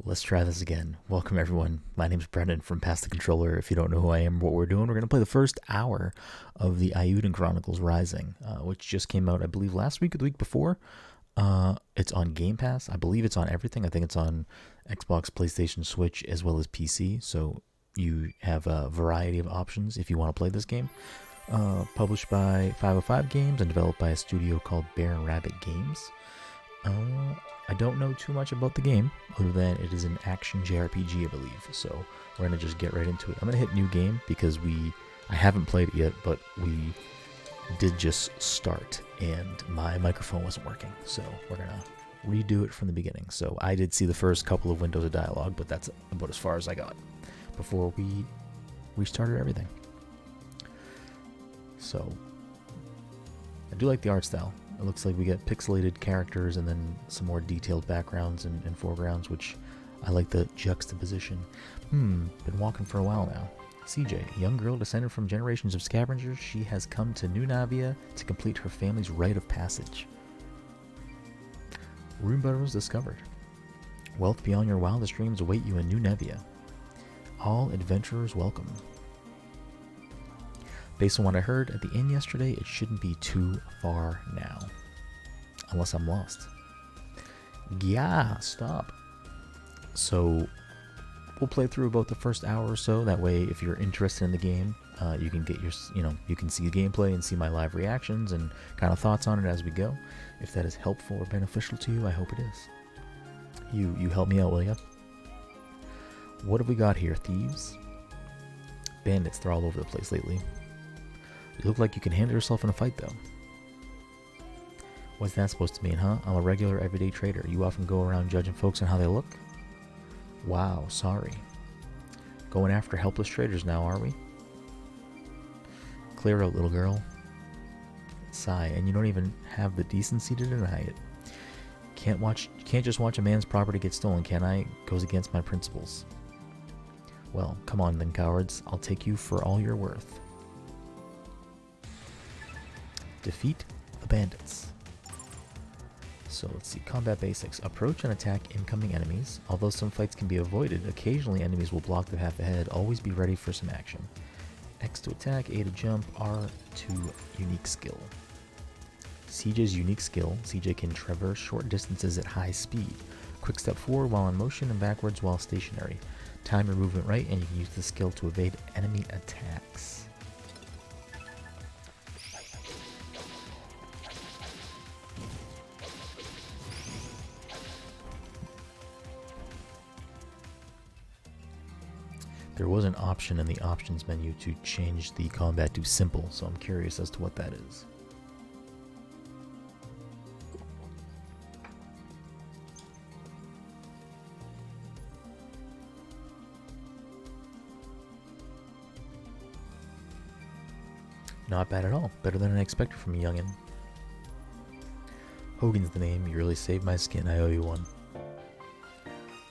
Let's try this again. Welcome everyone. My name is Brenden from Past the Controller. If you don't know who I am or what we're doing, we're going to play the first hour of the Eiyuden Chronicles Rising, which just came out, I believe, last week or the week before. It's on Game Pass. I believe it's on everything. I think it's on Xbox, PlayStation, Switch, as well as PC. So you have a variety of options if you want to play this game. Published by 505 Games and developed by a studio called Bear Rabbit Games. I don't know too much about the game, other than it is an action JRPG, I believe. So we're going to just get right into it. I'm going to hit new game because I haven't played it yet, but we did just start and my microphone wasn't working. So we're going to redo it from the beginning. So I did see the first couple of windows of dialogue, but that's about as far as I got before we restarted everything. So I do like the art style. It looks like we get pixelated characters and then some more detailed backgrounds and foregrounds, which I like the juxtaposition. Been walking for a while now. CJ, a young girl descended from generations of scavengers, she has come to New Navia to complete her family's rite of passage. Rune burrows discovered. Wealth beyond your wildest dreams await you in New Navia. All adventurers welcome. Based on what I heard at the inn yesterday, it shouldn't be too far now. Unless I'm lost. Yeah, stop. So, we'll play through about the first hour or so. That way, if you're interested in the game, you can get you can see the gameplay and see my live reactions and kind of thoughts on it as we go. If that is helpful or beneficial to you, I hope it is. You help me out, will ya? What have we got here? Thieves? Bandits, they're all over the place lately. You look like you can handle yourself in a fight, though. What's that supposed to mean, huh? I'm a regular, everyday trader. You often go around judging folks on how they look? Wow, sorry. Going after helpless traders now, are we? Clear out, little girl. Sigh, and you don't even have the decency to deny it. Can't just watch a man's property get stolen, can I? Goes against my principles. Well, come on then, cowards. I'll take you for all you're worth. Defeat the bandits. So let's see, combat basics. Approach and attack incoming enemies. Although some fights can be avoided, occasionally enemies will block the path ahead. Always be ready for some action. X to attack, A to jump, R to unique skill. CJ's unique skill. CJ can traverse short distances at high speed. Quick step forward while in motion and backwards while stationary. Time your movement right and you can use the skill to evade enemy attacks. There was an option in the options menu to change the combat to simple, so I'm curious as to what that is. Not bad at all. Better than I expected from a youngin'. Hogan's the name. You really saved my skin. I owe you one.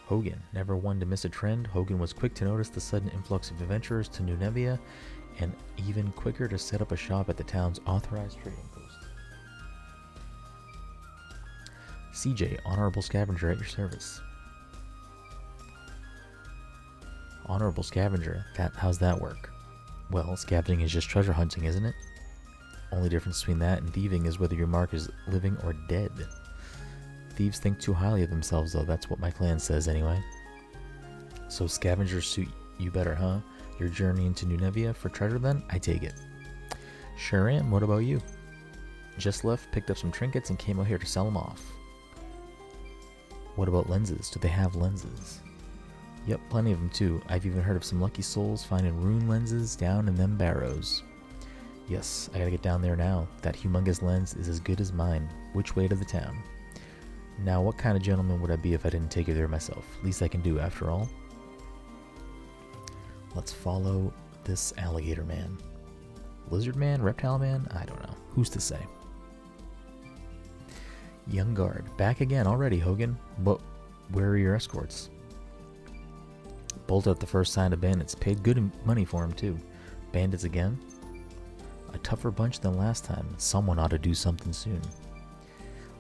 Hogan, never one to miss a trend, Hogan was quick to notice the sudden influx of adventurers to New Navia, and even quicker to set up a shop at the town's authorized trading post. CJ, Honorable Scavenger at your service. Honorable Scavenger, how's that work? Well, scavenging is just treasure hunting, isn't it? Only difference between that and thieving is whether your mark is living or dead. Thieves think too highly of themselves, though. That's what my clan says, anyway. So scavengers suit you better, huh? Your journey into New Navia for treasure, then? I take it. Sure am. What about you? Just left, picked up some trinkets, and came out here to sell them off. What about lenses? Do they have lenses? Yep, plenty of them, too. I've even heard of some lucky souls finding rune lenses down in them barrows. Yes, I gotta get down there now. That humongous lens is as good as mine. Which way to the town? Now, what kind of gentleman would I be if I didn't take you there myself? Least I can do, after all. Let's follow this alligator man. Lizard man? Reptile man? I don't know. Who's to say? Young guard. Back again already, Hogan. But where are your escorts? Bolt out the first sign of bandits. Paid good money for him, too. Bandits again? A tougher bunch than last time. Someone ought to do something soon.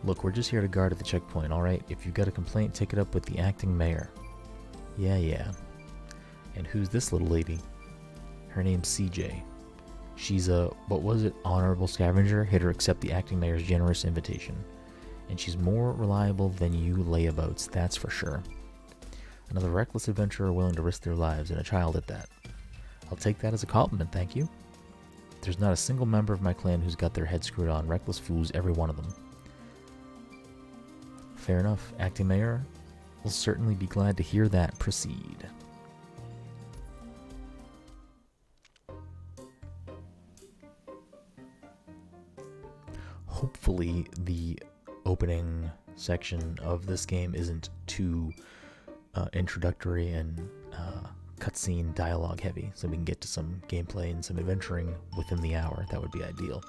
Look, we're just here to guard at the checkpoint, alright? If you've got a complaint, take it up with the acting mayor. Yeah. And who's this little lady? Her name's CJ. She's a, what was it, honorable scavenger? Hit her accept the acting mayor's generous invitation. And she's more reliable than you layabouts, that's for sure. Another reckless adventurer willing to risk their lives, and a child at that. I'll take that as a compliment, thank you. There's not a single member of my clan who's got their head screwed on. Reckless fools, every one of them. Fair enough. Acting Mayor will certainly be glad to hear that. Proceed. Hopefully the opening section of this game isn't too introductory and cutscene dialogue heavy, so we can get to some gameplay and some adventuring within the hour. That would be ideal.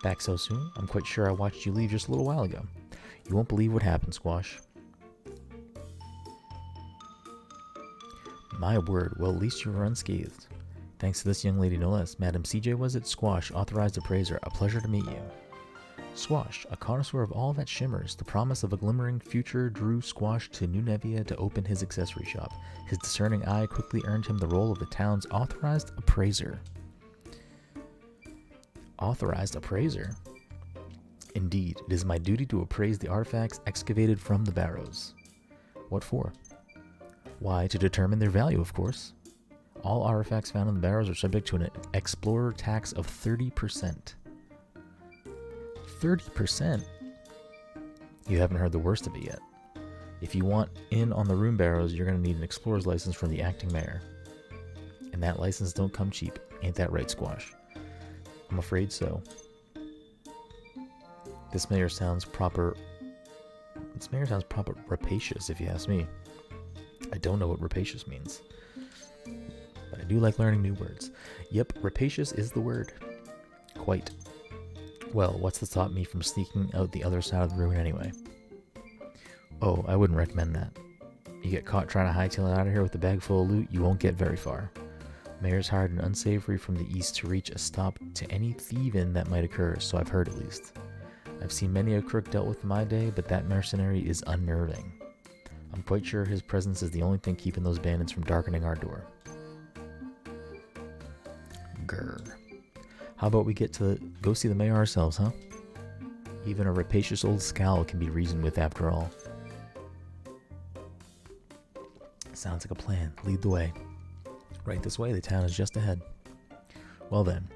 Back so soon? I'm quite sure I watched you leave just a little while ago. You won't believe what happened, Squash. My word, well, at least you were unscathed. Thanks to this young lady, no less. Madam CJ, was it? Squash, authorized appraiser. A pleasure to meet you. Squash, a connoisseur of all that shimmers, the promise of a glimmering future drew Squash to New Nevia to open his accessory shop. His discerning eye quickly earned him the role of the town's authorized appraiser. Authorized appraiser? Indeed, it is my duty to appraise the artifacts excavated from the barrows. What for? Why, to determine their value, of course. All artifacts found in the barrows are subject to an explorer tax of 30%. 30%? You haven't heard the worst of it yet. If you want in on the room barrows, you're going to need an explorer's license from the acting mayor. And that license don't come cheap. Ain't that right, Squash? I'm afraid so. This mayor sounds proper rapacious, if you ask me. I don't know what rapacious means, but I do like learning new words. Yep, rapacious is the word. Quite. Well, what's to stop me from sneaking out the other side of the ruin anyway? Oh, I wouldn't recommend that. You get caught trying to hightail it out of here with a bag full of loot, you won't get very far. Mayor's hired an unsavory from the east to reach a stop to any thieving that might occur, so I've heard at least. I've seen many a crook dealt with in my day, but that mercenary is unnerving. I'm quite sure his presence is the only thing keeping those bandits from darkening our door. Grr. How about we get to go see the mayor ourselves, huh? Even a rapacious old scowl can be reasoned with after all. Sounds like a plan. Lead the way. Right this way, the town is just ahead. Well then,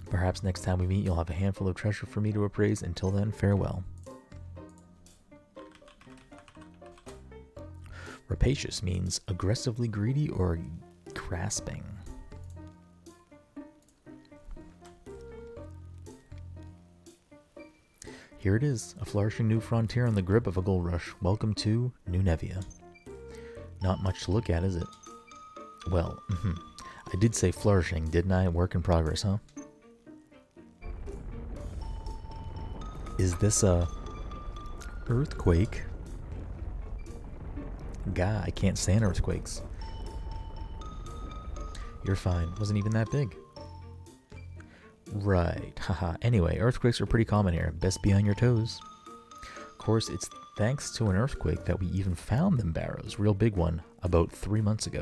perhaps next time we meet you'll have a handful of treasure for me to appraise. Until then, farewell. Rapacious means aggressively greedy or grasping. Here it is, a flourishing new frontier in the grip of a gold rush. Welcome to New Nevia. Not much to look at, is it? Well, I did say flourishing, didn't I? Work in progress, huh? Is this a earthquake? Gah, I can't stand earthquakes. You're fine. Wasn't even that big. Right, haha. Anyway, earthquakes are pretty common here. Best be on your toes. Of course, it's thanks to an earthquake that we even found them barrows. Real big one, about 3 months ago.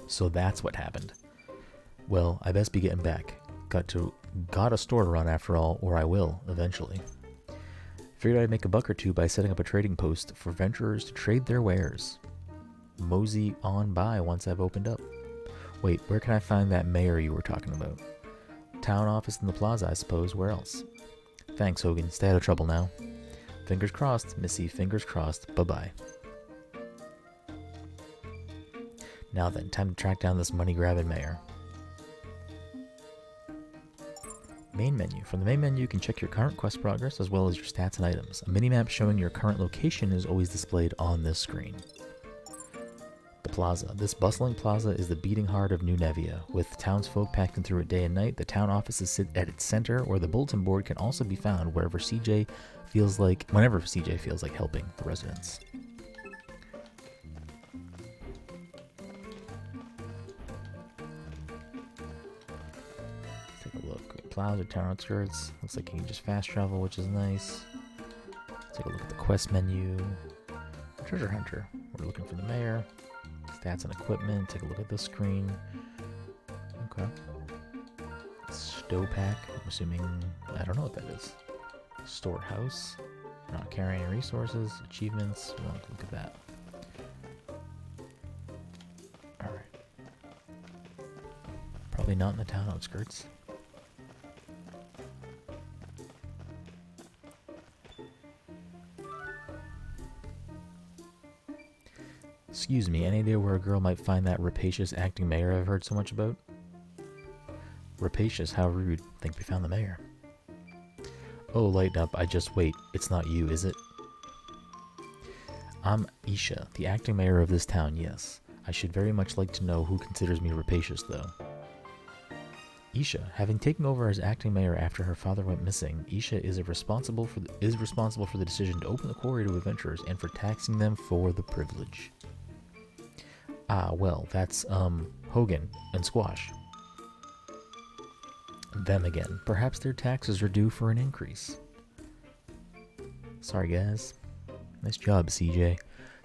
So that's what happened. Well, I best be getting back. Got a store to run after all, or I will, eventually. Figured I'd make a buck or two by setting up a trading post for venturers to trade their wares. Mosey on by once I've opened up. Wait, where can I find that mayor you were talking about? Town office in the plaza, I suppose. Where else? Thanks, Hogan. Stay out of trouble now. Fingers crossed, Missy. Fingers crossed. Bye-bye. Now then, time to track down this money-grabbing mayor. Main menu. From the main menu, you can check your current quest progress as well as your stats and items. A minimap showing your current location is always displayed on this screen. The plaza. This bustling plaza is the beating heart of New Nevia. With townsfolk packing through it day and night, the town offices sit at its center, where the bulletin board can also be found whenever CJ feels like helping the residents. Take a look. Plaza, town outskirts. Looks like you can just fast travel, which is nice. Take a look at the quest menu. Treasure hunter. We're looking for the mayor. Stats and equipment. Take a look at this screen. Okay. Stopack. I'm assuming, I don't know what that is. Storehouse. Not carrying any resources. Achievements. We want to look at that. Alright. Probably not in the town outskirts. Excuse me, any idea where a girl might find that rapacious acting mayor I've heard so much about? Rapacious, how rude. Think we found the mayor. Oh, lighten up, I just wait. It's not you, is it? I'm Isha, the acting mayor of this town, yes. I should very much like to know who considers me rapacious, though. Isha, having taken over as acting mayor after her father went missing, Isha is responsible for the decision to open the quarry to adventurers and for taxing them for the privilege. Ah, well, that's, Hogan and Squash. Them again. Perhaps their taxes are due for an increase. Sorry, guys. Nice job, CJ.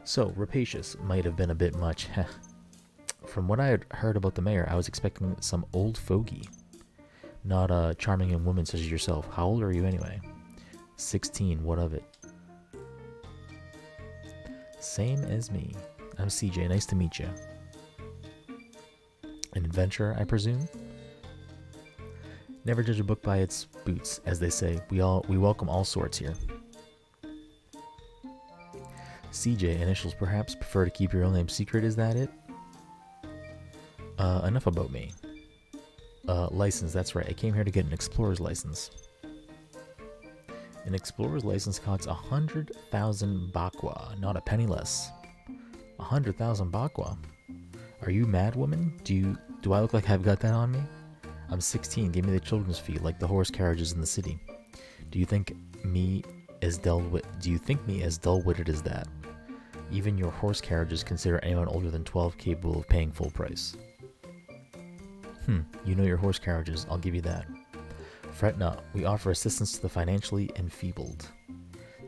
So, rapacious might have been a bit much. From what I had heard about the mayor, I was expecting some old fogey. Not a charming young woman such as yourself. How old are you anyway? 16, what of it? Same as me. I'm CJ, nice to meet you. An adventurer, I presume? Never judge a book by its boots, as they say. We welcome all sorts here. CJ, initials perhaps? Prefer to keep your real name secret, is that it? Enough about me. License, that's right. I came here to get an explorer's license. An explorer's license costs 100,000 bakwa, not a penny less. 100,000 bakwa? Are you mad, woman? Do I look like I've got that on me? I'm 16, give me the children's fee, like the horse carriages in the city. Do you think me as dull-witted as that? Even your horse carriages consider anyone older than 12 capable of paying full price. You know your horse carriages, I'll give you that. Fret not, we offer assistance to the financially enfeebled.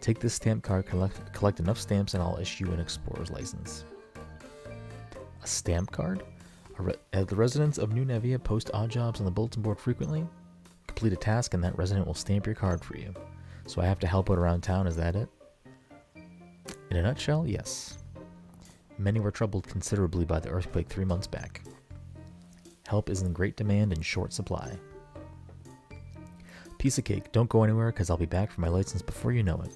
Take this stamp card, collect enough stamps, and I'll issue an explorer's license. A stamp card? The residents of New Nevia post odd jobs on the bulletin board frequently. Complete a task and that resident will stamp your card for you. So I have to help out around town, is that it? In a nutshell, yes. Many were troubled considerably by the earthquake 3 months back. Help is in great demand and short supply. Piece of cake, don't go anywhere because I'll be back for my license before you know it.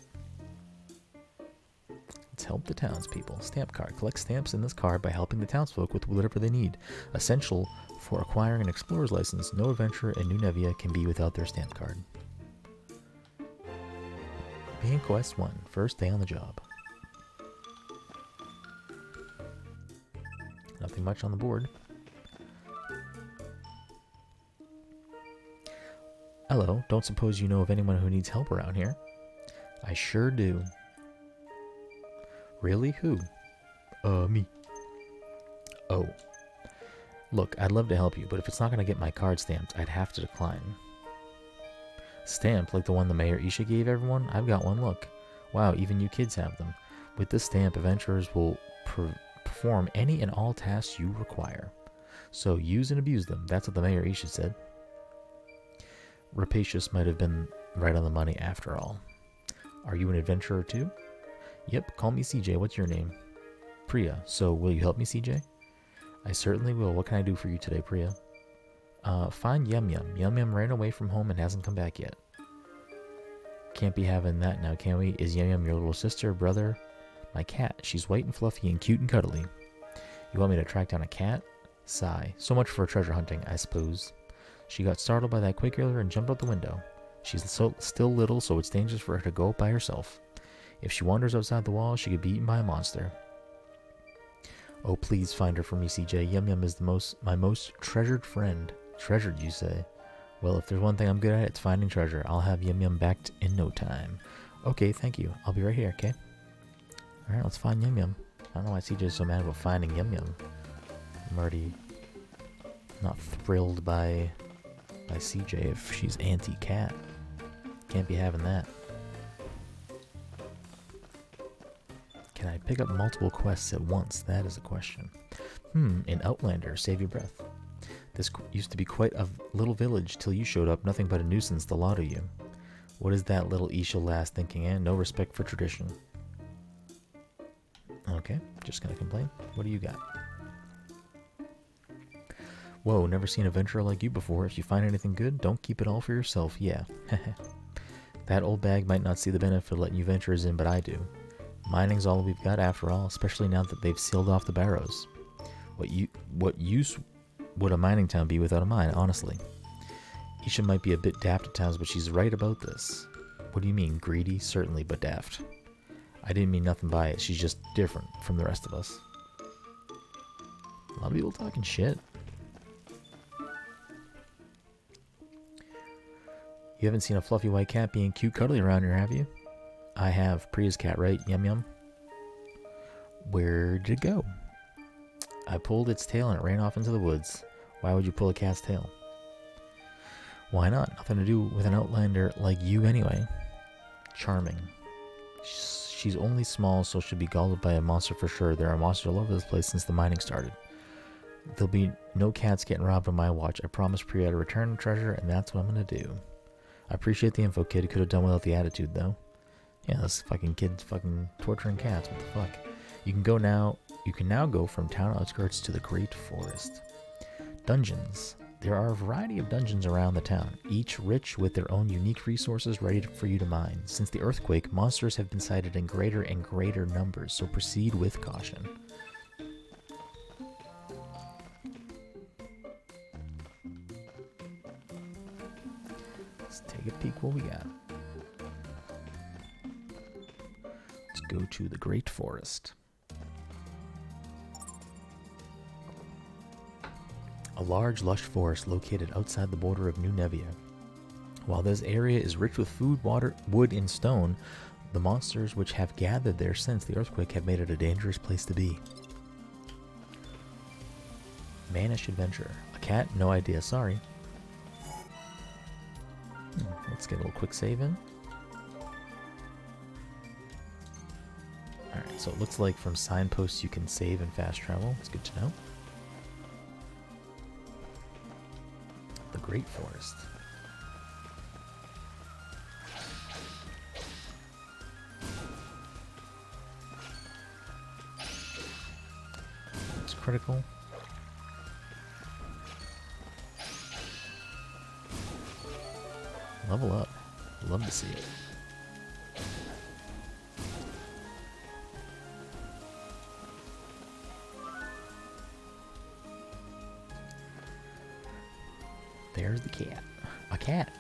Let's help the townspeople. Stamp card. Collect stamps in this card by helping the townsfolk with whatever they need. Essential for acquiring an explorer's license. No adventurer in New Nevia can be without their stamp card. Main quest 1. First day on the job. Nothing much on the board. Hello, don't suppose you know of anyone who needs help around here? I sure do. Really? Who? Me. Oh. Look, I'd love to help you, but if it's not going to get my card stamped, I'd have to decline. Stamped? Like the one the Mayor Isha gave everyone? I've got one, look. Wow, even you kids have them. With this stamp, adventurers will perform any and all tasks you require. So use and abuse them. That's what the Mayor Isha said. Rapacious might have been right on the money after all. Are you an adventurer too? Yep, call me CJ. What's your name? Priya. So will you help me, CJ? I certainly will. What can I do for you today, Priya? Find Yum Yum. Yum Yum ran away from home and hasn't come back yet. Can't be having that now, can we? Is Yum Yum your little sister, brother? My cat. She's white and fluffy and cute and cuddly. You want me to track down a cat? Sigh. So much for treasure hunting, I suppose. She got startled by that quake earlier and jumped out the window. She's still little, so it's dangerous for her to go out by herself. If she wanders outside the wall, she could be eaten by a monster. Oh, please find her for me, CJ. Yum Yum is my most treasured friend. Treasured, you say? Well, if there's one thing I'm good at, it's finding treasure. I'll have Yum Yum back in no time. Okay, thank you. I'll be right here, okay? Alright, let's find Yum Yum. I don't know why CJ's so mad about finding Yum Yum. I'm already not thrilled by CJ if she's anti-cat. Can't be having that. Can I pick up multiple quests at once? That is a question. In Outlander, save your breath. This used to be quite a little village till you showed up, nothing but a nuisance, the lot of you. What is that little Isha lass thinking, eh? No respect for tradition. Okay, just gonna complain. What do you got? Whoa, never seen a venturer like you before. If you find anything good, don't keep it all for yourself. Yeah. That old bag might not see the benefit of letting you venturers in, but I do. Mining's all we've got after all, especially now that they've sealed off the barrows. What use would a mining town be without a mine, honestly? Isha might be a bit daft at times, but she's right about this. What do you mean, greedy? Certainly, but daft. I didn't mean nothing by it. She's just different from the rest of us. A lot of people talking shit. You haven't seen a fluffy white cat being cute cuddly around here, have you? I have. Priya's cat, right? Yum yum. Where'd it go? I pulled its tail and it ran off into the woods. Why would you pull a cat's tail? Why not? Nothing to do with an outlander like you anyway. Charming. She's only small, so she'll be gobbled by a monster for sure. There are monsters all over this place since the mining started. There'll be no cats getting robbed on my watch. I promised Priya to return the treasure, and that's what I'm gonna do. I appreciate the info, kid. Could have done without the attitude, though. Yeah, this fucking kid's fucking torturing cats. What the fuck? You can now go from town outskirts to the Great Forest. Dungeons. There are a variety of dungeons around the town, each rich with their own unique resources ready for you to mine. Since the earthquake, monsters have been sighted in greater and greater numbers, so proceed with caution. Let's take a peek what we got. Let's go to the Great Forest. A large, lush forest located outside the border of New Nevia. While this area is rich with food, water, wood, and stone, the monsters which have gathered there since the earthquake have made it a dangerous place to be. Manish adventure. A cat? No idea, sorry. Let's get a little quick save in. Alright, so it looks like from signposts you can save and fast travel. It's good to know. The Great Forest. It's critical. Level up. Love to see it. There's the cat. A cat.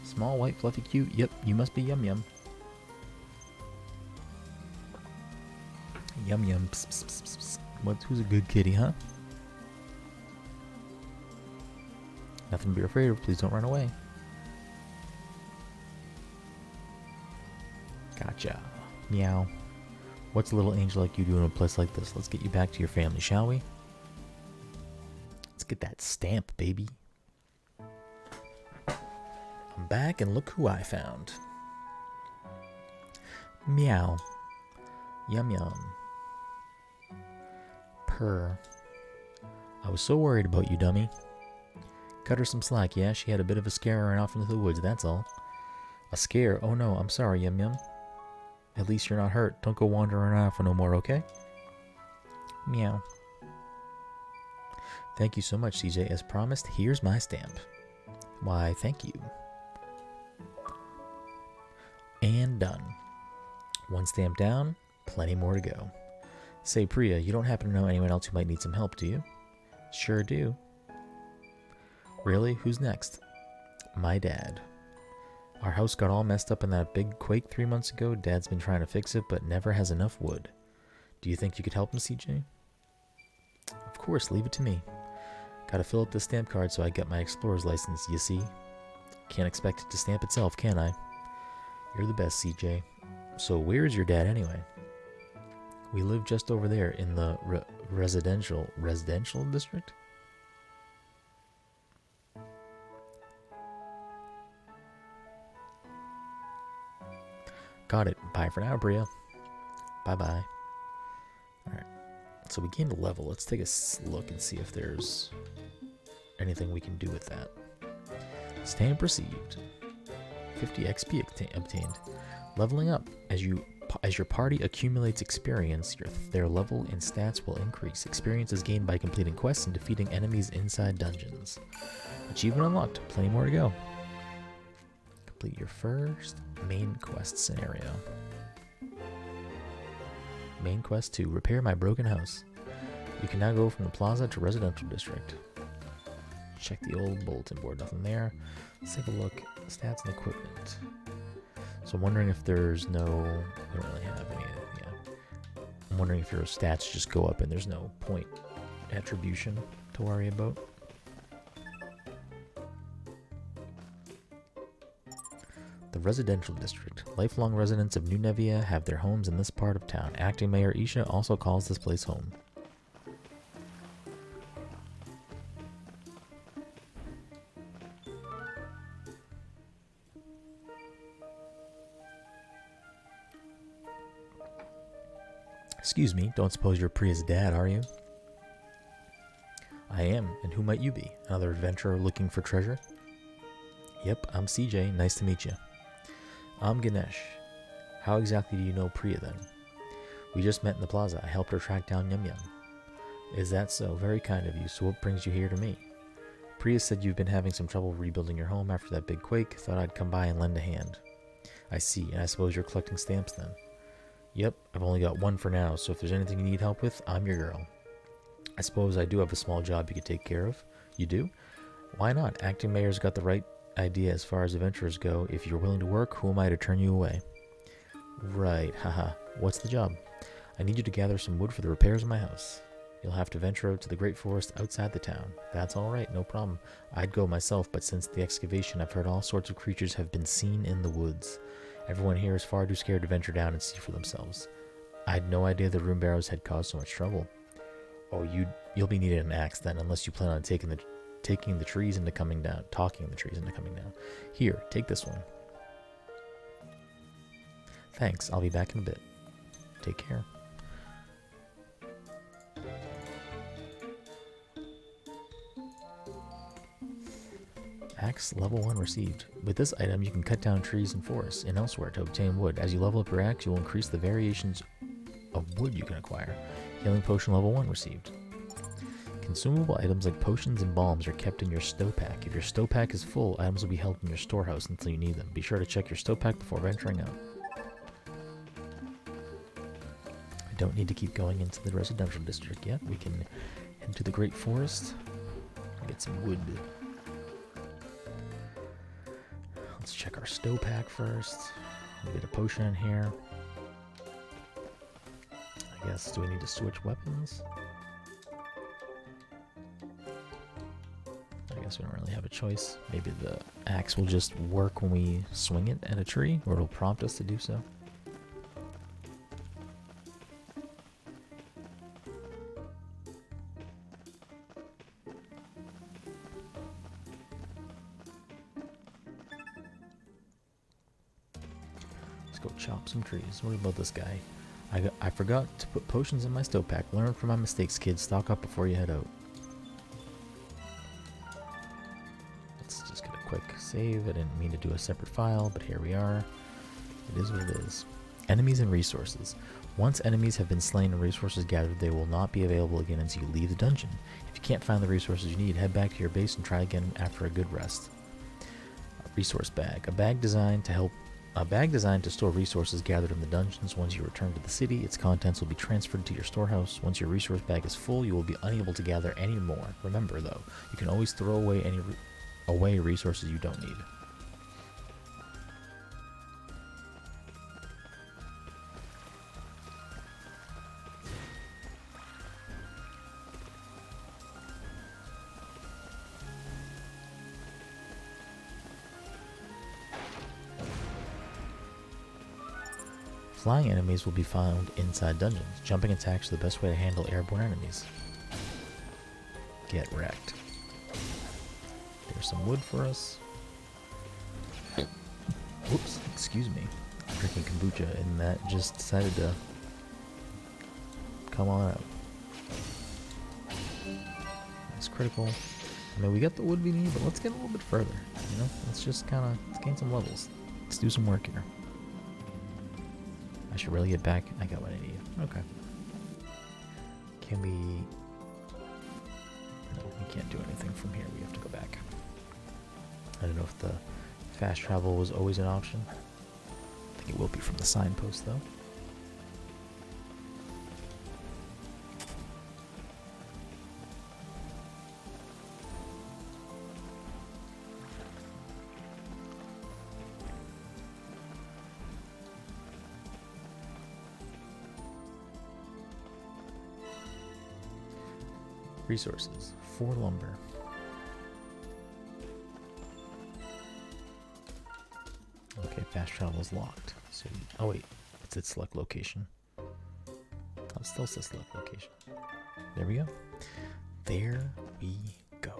Small, white, fluffy, cute. Yep, you must be Yum Yum. Yum Yum. Psst, psst, psst, psst. Who's a good kitty, huh? Nothing to be afraid of. Please don't run away. Gotcha. Meow. What's a little angel like you do in a place like this? Let's get you back to your family, shall we? Let's get that stamp, baby. I'm back, and look who I found. Meow. Yum yum. Purr. I was so worried about you, dummy. Cut her some slack, yeah? She had a bit of a scare and ran off into the woods, that's all. A scare? Oh no, I'm sorry, Yum Yum. At least you're not hurt. Don't go wandering around for no more, okay? Meow. Thank you so much, CJ. As promised, here's my stamp. Why, thank you. And done. One stamp down, plenty more to go. Say, Priya, you don't happen to know anyone else who might need some help, do you? Sure do. Really? Who's next? My dad. Our house got all messed up in that big quake 3 months ago. Dad's been trying to fix it, but never has enough wood. Do you think you could help him, CJ? Of course, leave it to me. Gotta fill up the stamp card so I get my explorer's license, you see? Can't expect it to stamp itself, can I? You're the best, CJ. So where is your dad anyway? We live just over there in the residential district? Got it. Bye for now, Bria. Bye-bye. Alright, so we gained a level. Let's take a look and see if there's anything we can do with that. Stand perceived. 50 XP obtained. Leveling up. As your party accumulates experience, their level and stats will increase. Experience is gained by completing quests and defeating enemies inside dungeons. Achievement unlocked. Plenty more to go. Complete your first main quest scenario. Main quest 2. Repair my broken house. You can now go from the plaza to residential district. Check the old bulletin board. Nothing there. Let's take a look. Stats and equipment. So I'm wondering if there's no... We don't really have any... Yeah. I'm wondering if your stats just go up and there's no point attribution to worry about. The residential district. Lifelong residents of New Nevia have their homes in this part of town. Acting Mayor Isha also calls this place home. Excuse me, don't suppose you're Priya's dad, are you? I am, and who might you be? Another adventurer looking for treasure? Yep, I'm CJ, nice to meet you. I'm Ganesh. How exactly do you know Priya then? We just met in the plaza. I helped her track down Yum Yum. Is that so? Very kind of you. So what brings you here to me? Priya said you've been having some trouble rebuilding your home after that big quake. Thought I'd come by and lend a hand. I see, and I suppose you're collecting stamps then? Yep, I've only got one for now, so if there's anything you need help with, I'm your girl. I suppose I do have a small job you could take care of. You do? Why not? Acting Mayor's got the right idea as far as adventurers go. If you're willing to work, who am I to turn you away? Right, haha. What's the job? I need you to gather some wood for the repairs of my house. You'll have to venture out to the great forest outside the town. That's all right, no problem. I'd go myself, but since the excavation, I've heard all sorts of creatures have been seen in the woods. Everyone here is far too scared to venture down and see for themselves. I had no idea the rune barrows had caused so much trouble. Oh, you'll be needing an axe then, unless you plan on taking the trees into coming down. Talking the trees into coming down. Here, take this one. Thanks, I'll be back in a bit. Take care. Axe level 1 received. With this item, you can cut down trees in forests and elsewhere to obtain wood. As you level up your axe, you will increase the variations of wood you can acquire. Healing potion level 1 received. Consumable items like potions and balms are kept in your stow-pack. If your stow-pack is full, items will be held in your storehouse until you need them. Be sure to check your stow-pack before venturing out. I don't need to keep going into the residential district yet. We can head to the Great Forest and get some wood. Let's check our stow-pack first. We'll get a potion in here. I guess, do we need to switch weapons? I guess we don't really have a choice. Maybe the axe will just work when we swing it at a tree, or it'll prompt us to do so. Let's go chop some trees. What about this guy? I forgot to put potions in my stow-pack. Learn from my mistakes, kids. Stock up before you head out. Let's just get a quick save. I didn't mean to do a separate file, but here we are. It is what it is. Enemies and resources. Once enemies have been slain and resources gathered, they will not be available again until you leave the dungeon. If you can't find the resources you need, head back to your base and try again after a good rest. A resource bag. A bag designed to store resources gathered in the dungeons. Once you return to the city, its contents will be transferred to your storehouse. Once your resource bag is full, you will be unable to gather any more. Remember, though, you can always throw away resources you don't need. Flying enemies will be found inside dungeons. Jumping attacks are the best way to handle airborne enemies. Get wrecked. There's some wood for us. Whoops, excuse me. I'm drinking kombucha and that just decided to come on out. It's critical. I mean, we got the wood we need, but let's get a little bit further, you know? Let's just kind of, let's gain some levels. Let's do some work here. I should really get back. I got what I need. Okay. Can we... No, we can't do anything from here. We have to go back. I don't know if the fast travel was always an option. I think it will be from the signpost, though. Resources. 4 lumber. Okay, fast travel is locked. So, oh wait, it's at select location. Oh, it still says select location. There we go. There we go.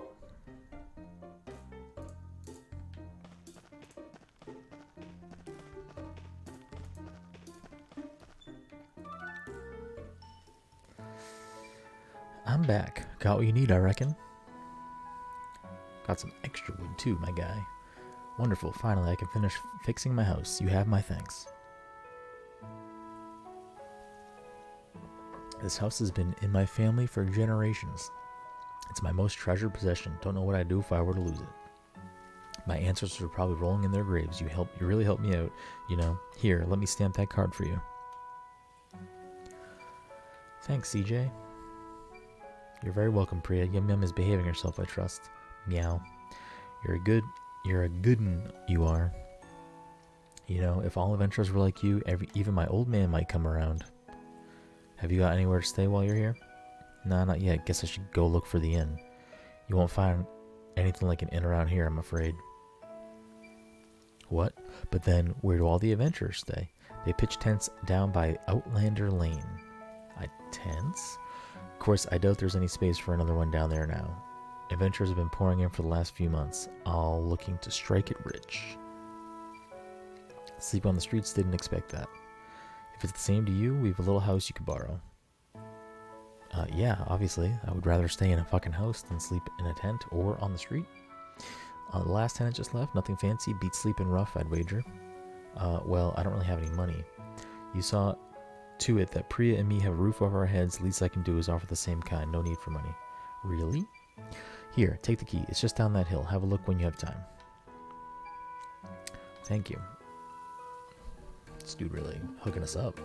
I'm back. Got what you need, I reckon. Got some extra wood too, my guy. Wonderful. Finally, I can finish fixing my house. You have my thanks. This house has been in my family for generations. It's my most treasured possession. Don't know what I'd do if I were to lose it. My ancestors are probably rolling in their graves. You really helped me out. You know, here, let me stamp that card for you. Thanks, CJ. You're very welcome, Priya. Yum Yum is behaving herself, I trust. Meow. You're a good one, you are. You know, if all adventurers were like you, even my old man might come around. Have you got anywhere to stay while you're here? Nah, not yet. Guess I should go look for the inn. You won't find anything like an inn around here, I'm afraid. What? But then, where do all the adventurers stay? They pitch tents down by Outlander Lane. Tents? Of course, I doubt there's any space for another one down there now. Adventurers have been pouring in for the last few months, all looking to strike it rich. Sleep on the streets, didn't expect that. If it's the same to you, we have a little house you could borrow. Yeah, obviously. I would rather stay in a fucking house than sleep in a tent or on the street. The last tenant just left, nothing fancy, beats sleeping rough, I'd wager. Well, I don't really have any money. You saw to it that Priya and me have a roof over our heads. Least I can do is offer the same kind. No need for money. Really? Here, take the key. It's just down that hill. Have a look when you have time. Thank you. This dude really hooking us up.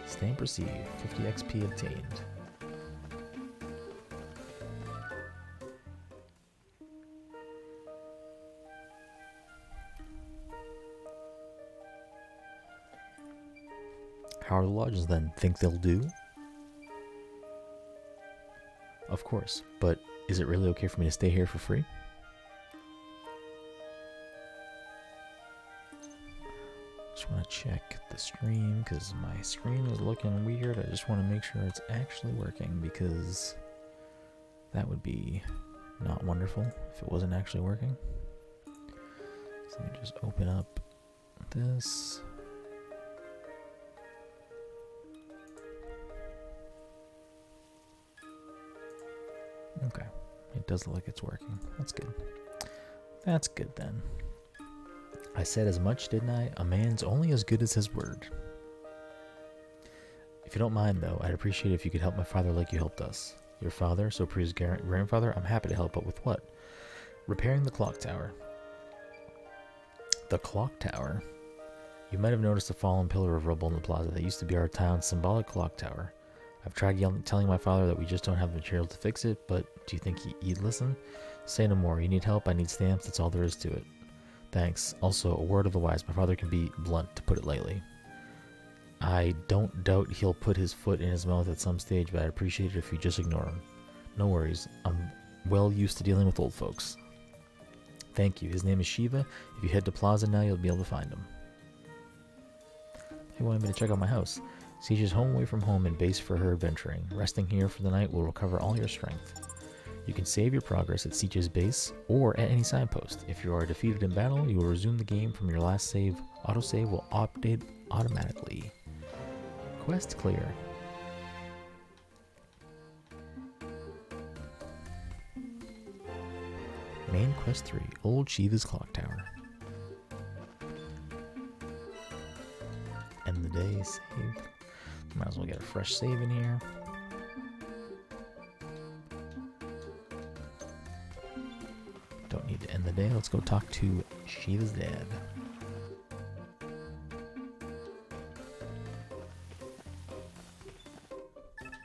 Stay and proceed. 50 XP obtained. How are the lodges then? Think they'll do? Of course, but is it really okay for me to stay here for free? Just want to check the stream because my screen is looking weird. I just want to make sure it's actually working because that would be not wonderful if it wasn't actually working. So let me just open up this. Okay, it does look like it's working. That's good. That's good then. I said as much, didn't I? A man's only as good as his word. If you don't mind, though, I'd appreciate it if you could help my father like you helped us. Your father, so Priya's grandfather, I'm happy to help, but with what? Repairing the clock tower. The clock tower? You might have noticed a fallen pillar of rubble in the plaza. That used to be our town's symbolic clock tower. I've tried telling my father that we just don't have the material to fix it, but do you think he'd listen? Say no more. You need help, I need stamps, that's all there is to it. Thanks. Also, a word of the wise. My father can be blunt, to put it lightly. I don't doubt he'll put his foot in his mouth at some stage, but I'd appreciate it if you just ignore him. No worries. I'm well used to dealing with old folks. Thank you. His name is Shiva. If you head to Plaza now, you'll be able to find him. He wanted me to check out my house. Siege's home away from home and base for her adventuring. Resting here for the night will recover all your strength. You can save your progress at Siege's base or at any signpost. If you are defeated in battle, you will resume the game from your last save. Autosave will update automatically. Quest clear. Main quest 3, Old Shiva's Clock Tower. End the day, save. Might as well get a fresh save in here. Don't need to end the day. Let's go talk to Shiva's dad.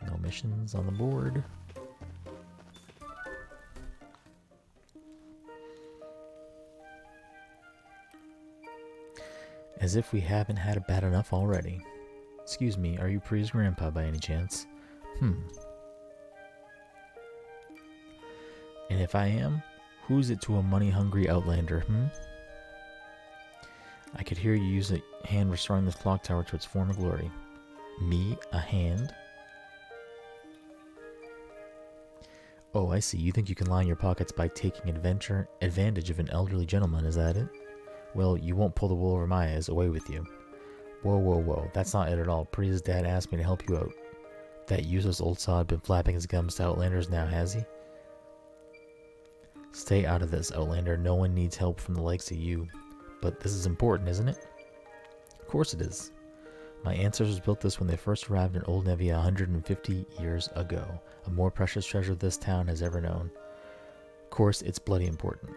No missions on the board. As if we haven't had it bad enough already. Excuse me, are you Priya's grandpa by any chance? And if I am, who's it to a money-hungry outlander, I could hear you use a hand restoring this clock tower to its former glory. Me? A hand? Oh, I see. You think you can line your pockets by taking advantage of an elderly gentleman, is that it? Well, you won't pull the wool over my eyes. Away with you. Whoa, whoa, whoa. That's not it at all. Priya's dad asked me to help you out. That useless old sod been flapping his gums to outlanders now, has he? Stay out of this, outlander. No one needs help from the likes of you. But this is important, isn't it? Of course it is. My ancestors built this when they first arrived in Old Nevia 150 years ago. A more precious treasure this town has ever known. Of course, it's bloody important.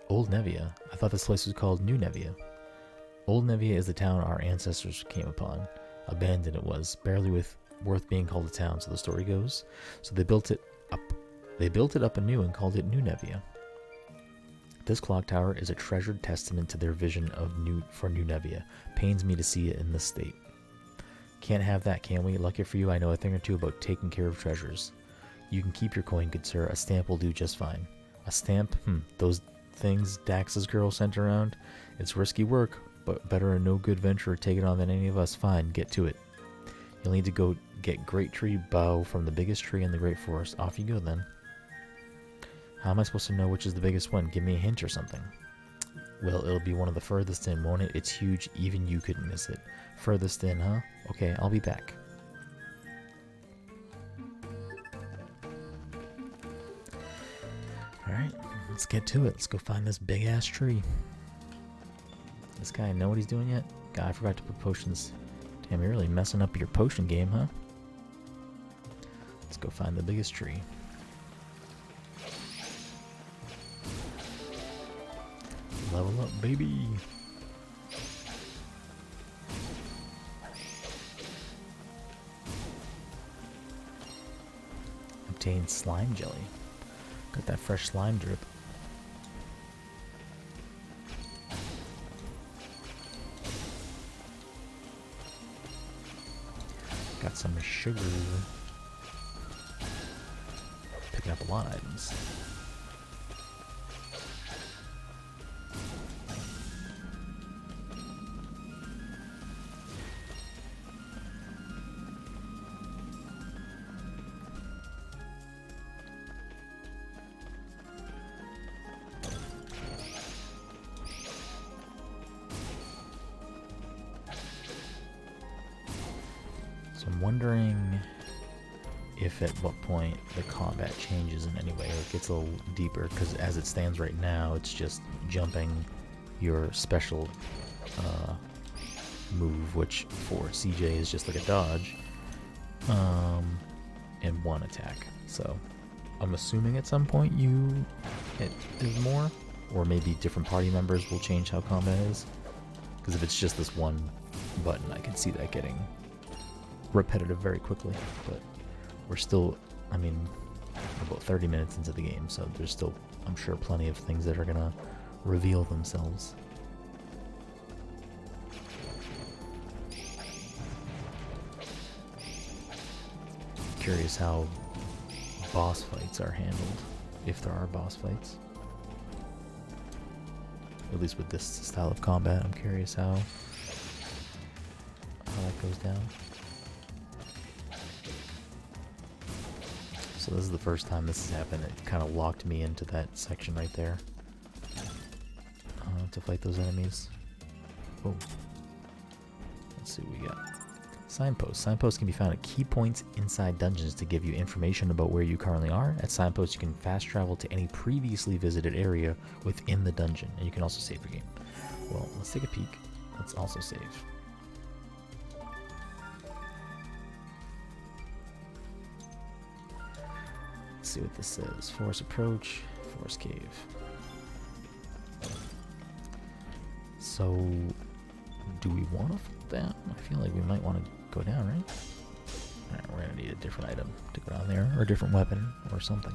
Old Nevia? I thought this place was called New Nevia. Old Nevia is the town our ancestors came upon. Abandoned it was, barely worth being called a town, so the story goes. So they built it up. They built it up anew and called it New Nevia. This clock tower is a treasured testament to their vision of New Nevia. Pains me to see it in this state. Can't have that, can we? Lucky for you, I know a thing or two about taking care of treasures. You can keep your coin, good sir. A stamp will do just fine. A stamp? Those things Dax's girl sent around? It's risky work, but better a no-good venturer take it on than any of us. Fine, get to it. You'll need to go get great tree bough from the biggest tree in the great forest. Off you go, then. How am I supposed to know which is the biggest one? Give me a hint or something. Well, it'll be one of the furthest in, won't it? It's huge, even you couldn't miss it. Furthest in, huh? Okay, I'll be back. Alright, let's get to it. Let's go find this big-ass tree. This guy know what he's doing yet? God, I forgot to put potions. Damn, you're really messing up your potion game, huh? Let's go find the biggest tree. Level up, baby! Obtain slime jelly. Got that fresh slime drip. Got some sugar. Picking up a lot of items. So I'm wondering if at what point the combat changes in any way, or it gets a little deeper, because as it stands right now, it's just jumping your special move, which for CJ is just like a dodge, and one attack. So I'm assuming at some point there's more, or maybe different party members will change how combat is, because if it's just this one button, I can see that getting repetitive very quickly. But we're still, I mean, about 30 minutes into the game, so there's still, I'm sure, plenty of things that are gonna reveal themselves. Curious how boss fights are handled, if there are boss fights. At least with this style of combat, I'm curious how that goes down. So this is the first time this has happened. It kind of locked me into that section right there to fight those enemies. Oh, let's see what we got. Signposts. Signposts can be found at key points inside dungeons to give you information about where you currently are. At signposts, you can fast travel to any previously visited area within the dungeon, and you can also save your game. Well, let's take a peek. Let's also save. Let's see what this says. Forest approach, forest cave. So, do we want to fall down? I feel like we might want to go down, right? Alright, we're going to need a different item to go down there, or a different weapon, or something.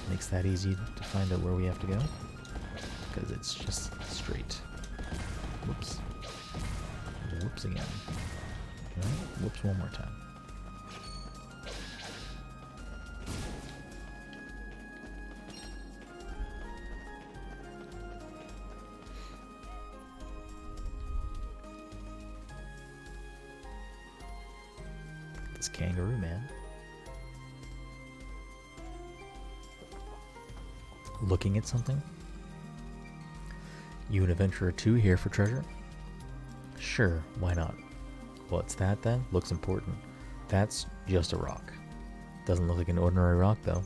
Makes that easy to find out where we have to go, because it's just straight. Whoops. Whoops again. Alright, whoops one more time. This kangaroo, man. Looking at something? You an adventurer too, here for treasure? Sure, why not? What's that then? Looks important. That's just a rock. Doesn't look like an ordinary rock though.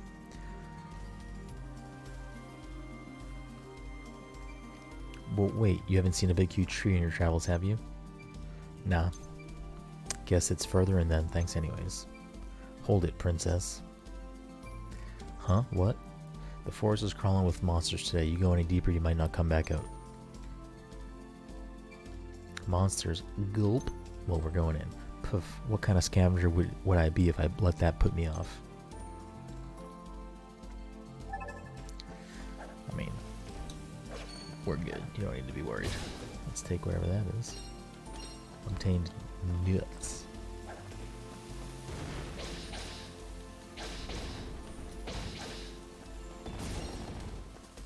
Well, wait, you haven't seen a big huge tree in your travels, have you? Nah. Guess it's further in then, thanks anyways. Hold it, princess. Huh? What? The forest is crawling with monsters today. You go any deeper, you might not come back out. Monsters. Gulp. Well, we're going in. Poof. What kind of scavenger would I be if I let that put me off? I mean, we're good. You don't need to be worried. Let's take wherever that is. Obtained nuts.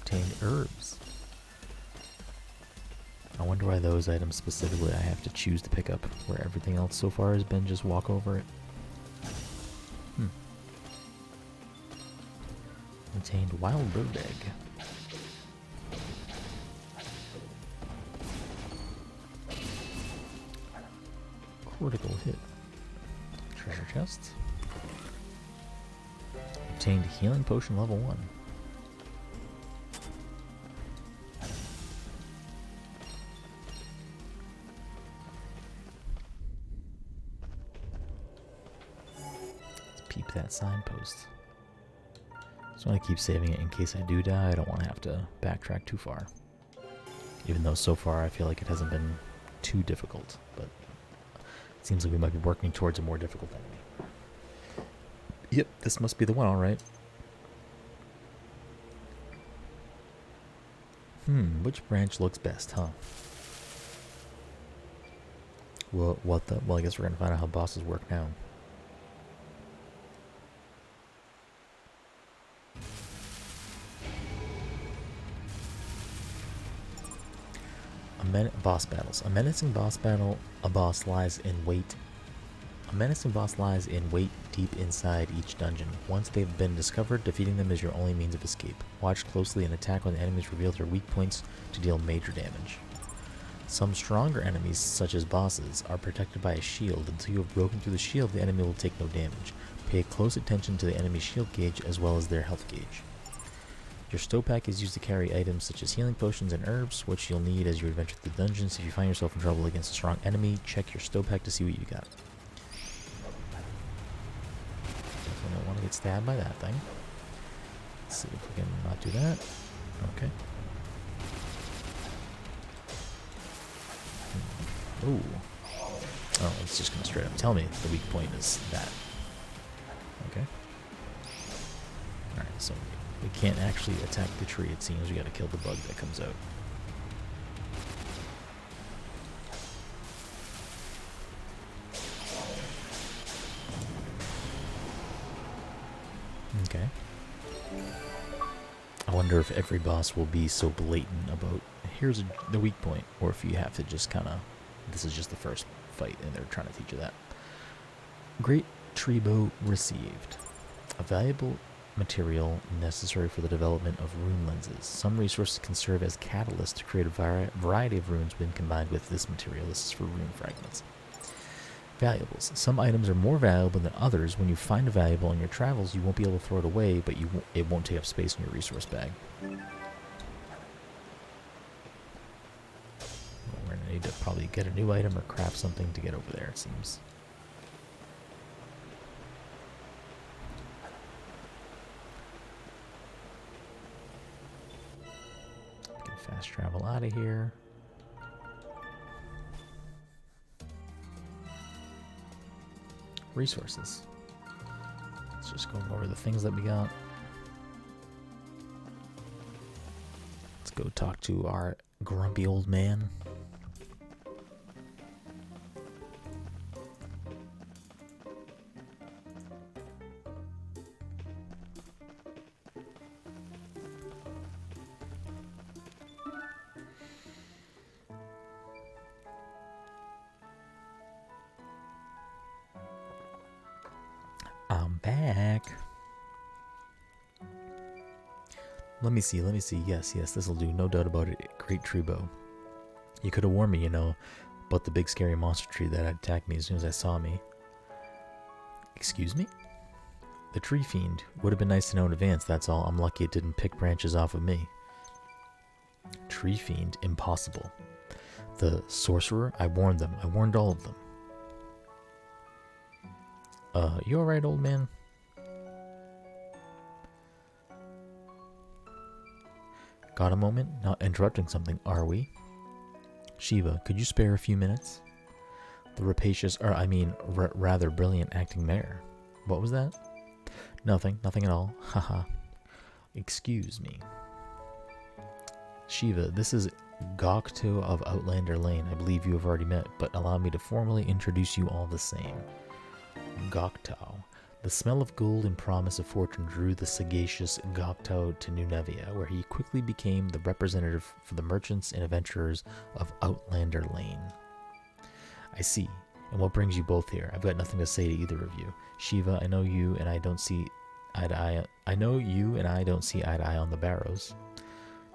Obtained herbs. I wonder why those items specifically I have to choose to pick up, where everything else so far has been just walk over it. Obtained wild bird egg. Critical hit. Treasure chest. Obtained healing potion level 1. Let's peep that signpost. Just want to keep saving it in case I do die. I don't want to have to backtrack too far. Even though so far I feel like it hasn't been too difficult, but it seems like we might be working towards a more difficult enemy. Yep, this must be the one, alright. Which branch looks best, huh? Well, what the? Well, I guess we're gonna find out how bosses work now. Boss battles. A menacing boss battle. A menacing boss lies in wait deep inside each dungeon. Once they've been discovered, defeating them is your only means of escape. Watch closely and attack when the enemies reveal their weak points to deal major damage. Some stronger enemies, such as bosses, are protected by a shield. Until you have broken through the shield, the enemy will take no damage. Pay close attention to the enemy's shield gauge as well as their health gauge. Your stowpack is used to carry items such as healing potions and herbs, which you'll need as you adventure through the dungeons. If you find yourself in trouble against a strong enemy, check your stowpack to see what you got. Definitely don't want to get stabbed by that thing. Let's see if we can not do that. Okay. Ooh. Oh, it's just going to straight up tell me the weak point is that. Okay. Alright, so we can't actually attack the tree, it seems. We gotta kill the bug that comes out. Okay. I wonder if every boss will be so blatant about, here's the weak point, or if you have to just kind of, this is just the first fight and they're trying to teach you that. Great tree bow received. A valuable material necessary for the development of rune lenses. Some resources can serve as catalysts to create a variety of runes when combined with this material. This is for rune fragments. Valuables. Some items are more valuable than others. When you find a valuable in your travels, you won't be able to throw it away, but it won't take up space in your resource bag. We're going to need to probably get a new item or craft something to get over there, it seems. We can fast travel out of here. Resources. Let's just go over the things that we got. Let's go talk to our grumpy old man. I'm back. Let me see. Yes, this'll do. No doubt about it. Great tree bow. You could have warned me, about the big scary monster tree that attacked me as soon as I saw me. Excuse me? The tree fiend. Would have been nice to know in advance, that's all. I'm lucky it didn't pick branches off of me. Tree fiend? Impossible. The sorcerer? I warned them. I warned all of them. You alright, old man? Got a moment? Not interrupting something, are we? Shiva, could you spare a few minutes? The rapacious, rather brilliant acting mayor. What was that? Nothing at all. Haha. Excuse me. Shiva, this is Gokto of Outlander Lane. I believe you have already met, but allow me to formally introduce you all the same. Gokto. The smell of gold and promise of fortune drew the sagacious Gokto to New Nevia, where he quickly became the representative for the merchants and adventurers of Outlander Lane. I see. And what brings you both here? I've got nothing to say to either of you. Shiva, I know you and I don't see eye to eye. I know you and I don't see eye to eye on the Barrows.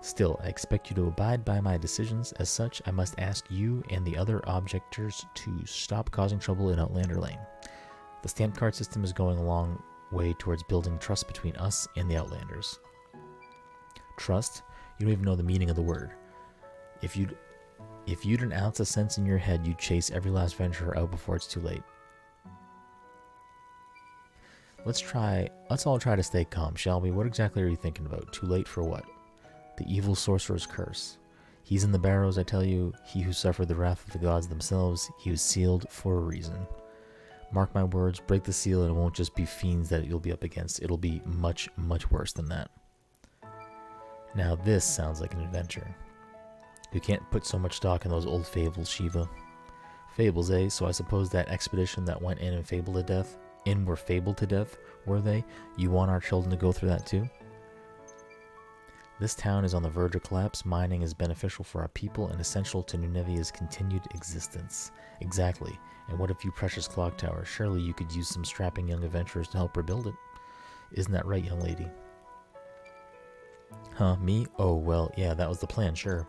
Still, I expect you to abide by my decisions. As such, I must ask you and the other objectors to stop causing trouble in Outlander Lane. The stamp card system is going a long way towards building trust between us and the Outlanders. Trust? You don't even know the meaning of the word. If you'd an ounce of sense in your head, you'd chase every last venturer out before it's too late. Let's all try to stay calm, shall we? What exactly are you thinking about? Too late for what? The evil sorcerer's curse. He's in the Barrows, I tell you. He who suffered the wrath of the gods themselves. He was sealed for a reason. Mark my words, break the seal and it won't just be fiends that you'll be up against. It'll be much, much worse than that. Now this sounds like an adventure. You can't put so much stock in those old fables, Shiva. Fables, eh? So I suppose that expedition that went in and were fabled to death, were they? You want our children to go through that too? This town is on the verge of collapse. Mining is beneficial for our people and essential to New Nevia's continued existence. Exactly. And what if you precious clock tower? Surely you could use some strapping young adventurers to help rebuild it. Isn't that right, young lady? Huh, me? Oh, well, yeah, that was the plan, sure.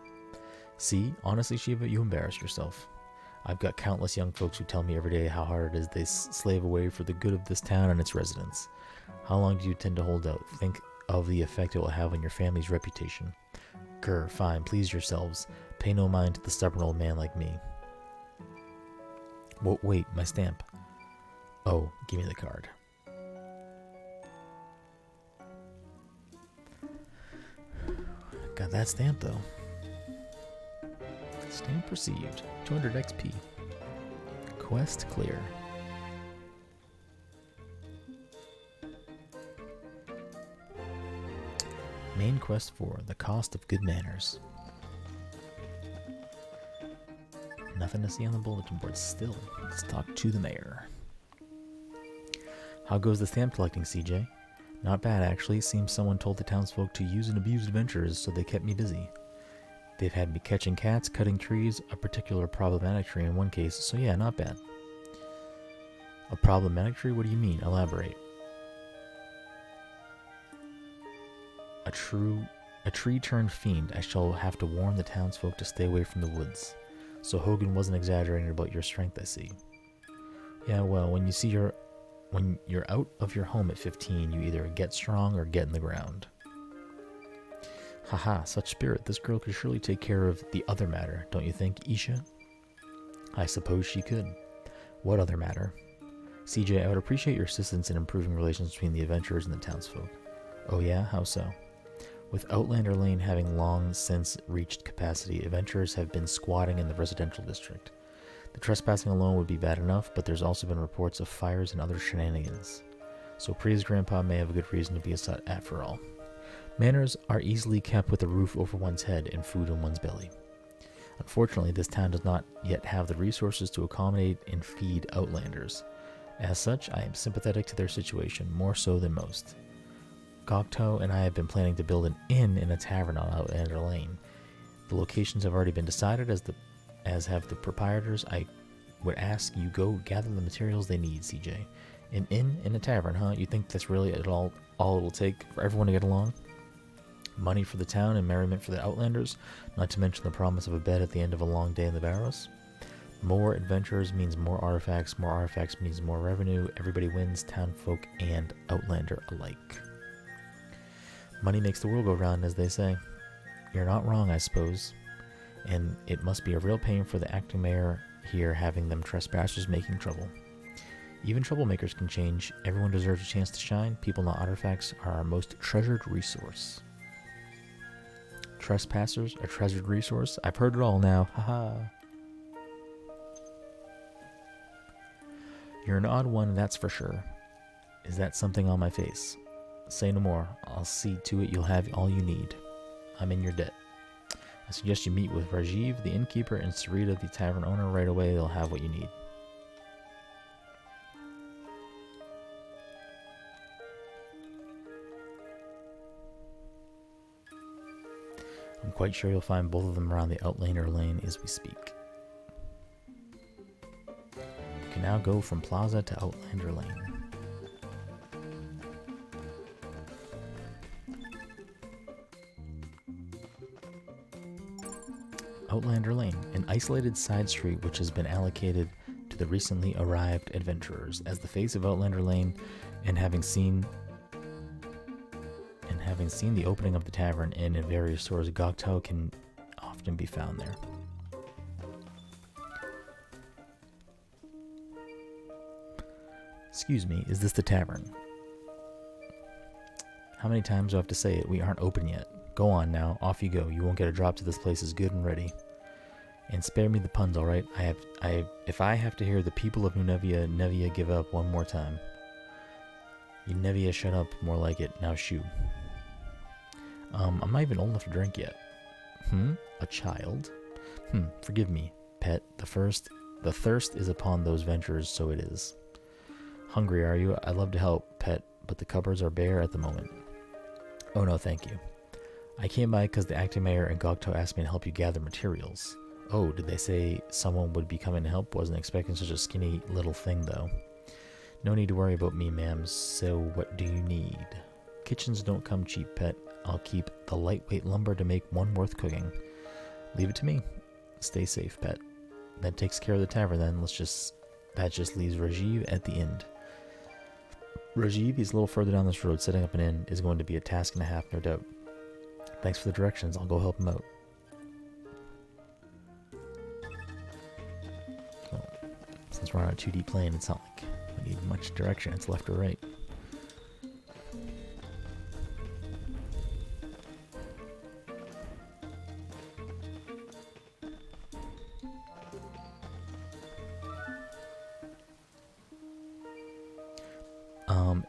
See, honestly, Shiva, you embarrass yourself. I've got countless young folks who tell me every day how hard it is they slave away for the good of this town and its residents. How long do you tend to hold out? Think of the effect it will have on your family's reputation. Grr, fine, please yourselves. Pay no mind to the stubborn old man like me. Wait, my stamp. Oh, give me the card. Got that stamp, though. Stamp received. 200 XP. Quest clear. Main quest 4. The cost of good manners. Nothing to see on the bulletin board still. Let's talk to the mayor. How goes the stamp collecting, CJ? Not bad, actually. Seems someone told the townsfolk to use and abuse adventurers, so they kept me busy. They've had me catching cats, cutting trees, a particular problematic tree in one case, so yeah, not bad. A problematic tree? What do you mean? Elaborate. a tree-turned fiend. I shall have to warn the townsfolk to stay away from the woods. So Hogan wasn't exaggerating about your strength, I see. Yeah, well, when you're out of your home at 15, you either get strong or get in the ground. Haha, such spirit. This girl could surely take care of the other matter, don't you think, Isha? I suppose she could. What other matter? CJ, I would appreciate your assistance in improving relations between the adventurers and the townsfolk. Oh yeah? How so? With Outlander Lane having long since reached capacity, adventurers have been squatting in the residential district. The trespassing alone would be bad enough, but there's also been reports of fires and other shenanigans. So Priya's grandpa may have a good reason to be upset after all. Manners are easily kept with a roof over one's head and food in one's belly. Unfortunately, this town does not yet have the resources to accommodate and feed Outlanders. As such, I am sympathetic to their situation, more so than most. Gokto and I have been planning to build an inn and a tavern on Outlander Lane. The locations have already been decided, as have the proprietors. I would ask you go gather the materials they need, CJ. An inn and a tavern, huh? You think that's really all it'll take for everyone to get along? Money for the town and merriment for the Outlanders, not to mention the promise of a bed at the end of a long day in the Barrows. More adventurers means more artifacts means more revenue. Everybody wins, townfolk and Outlander alike. Money makes the world go round, as they say. You're not wrong, I suppose. And it must be a real pain for the acting mayor here having them trespassers making trouble. Even troublemakers can change. Everyone deserves a chance to shine. People, not artifacts, are our most treasured resource. Trespassers, a treasured resource? I've heard it all now. Haha. You're an odd one, that's for sure. Is that something on my face? Say no more. I'll see to it you'll have all you need. I'm in your debt. I suggest you meet with Rajiv, the innkeeper, and Sarita, the tavern owner, right away. They'll have what you need. I'm quite sure you'll find both of them around the Outlander Lane as we speak. You can now go from Plaza to Outlander Lane. Outlander Lane, an isolated side street which has been allocated to the recently arrived adventurers. As the face of Outlander Lane, and having seen the opening of the tavern inn and various stores, Gokto can often be found there. Excuse me, is this the tavern? How many times do I have to say it? We aren't open yet. Go on now, off you go. You won't get a drop till this place is good and ready. And spare me the puns, all right? If I have to hear the people of New Nevia give up one more time. You Nevia shut up, more like it. Now shoo. I'm not even old enough to drink yet. A child? Forgive me, pet. The thirst is upon those venturers, so it is. Hungry, are you? I'd love to help, pet, but the cupboards are bare at the moment. Oh no, thank you. I came by because the acting mayor and Gokto asked me to help you gather materials. Oh, did they say someone would be coming to help? Wasn't expecting such a skinny little thing, though. No need to worry about me, ma'am. So what do you need? Kitchens don't come cheap, pet. I'll keep the lightweight lumber to make one worth cooking. Leave it to me. Stay safe, pet. That takes care of the tavern, then. That just leaves Rajiv at the end. Rajiv, he's a little further down this road. Setting up an inn is going to be a task and a half, no doubt. Thanks for the directions. I'll go help him out. So, since we're on a 2D plane, it's not like we need much direction. It's left or right.